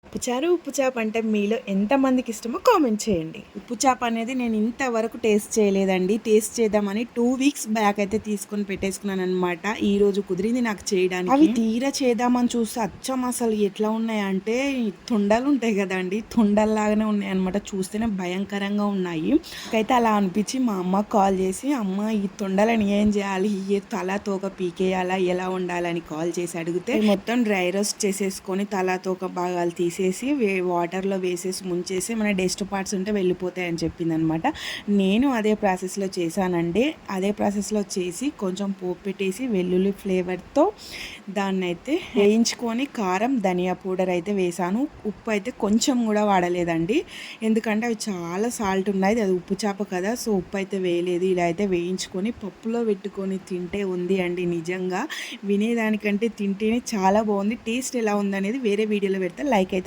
ఉప్పు చేప అంటే మీలో ఎంతమందికి ఇష్టమో కామెంట్ చేయండి. ఉప్పు చేప అనేది నేను ఇంతవరకు టేస్ట్ చేయలేదండి. టేస్ట్ చేద్దామని 2 వీక్స్ బ్యాక్ అయితే తీసుకొని పెట్టేసుకున్నాను అనమాట. ఈరోజు కుదిరింది నాకు చేయడానికి. అవి తీరా చేద్దామని చూస్తే అచ్చం అసలు ఎట్లా ఉన్నాయంటే తొండలు ఉంటాయి కదండి, తొండల్లాగానే ఉన్నాయి అనమాట. చూస్తేనే భయంకరంగా ఉన్నాయి. నాకైతే అలా అనిపించి మా అమ్మకి కాల్ చేసి, అమ్మ ఈ తొండలని ఏం చేయాలి, ఈ తల తోక పీకేయాలా, ఎలా ఉండాలని కాల్ చేసి అడిగితే మొత్తం డ్రై రోస్ట్ చేసేసుకొని తల తోక భాగాలు తీసేసి వాటర్లో వేసేసి ముంచేసి మన డస్ట్ పార్ట్స్ ఉంటే వెళ్ళిపోతాయని చెప్పింది అనమాట. నేను అదే ప్రాసెస్లో చేశానండి. అదే ప్రాసెస్లో చేసి కొంచెం పోపు పెట్టేసి వెల్లుల్లి ఫ్లేవర్తో దాన్ని అయితే వేయించుకొని కారం ధనియా పౌడర్ అయితే వేసాను. ఉప్పు అయితే కొంచెం కూడా వాడలేదండి, ఎందుకంటే అవి చాలా సాల్ట్ ఉన్నాయి, అది ఉప్పు చేప కదా, సో ఉప్పు అయితే వేయలేదు. ఇలా అయితే వేయించుకొని పప్పులో పెట్టుకొని తింటే ఉంది అండి, నిజంగా వినేదానికంటే తింటేనే చాలా బాగుంది. టేస్ట్ ఎలా ఉందనేది వేరే వీడియోలో పెడితే లైక్ అయితే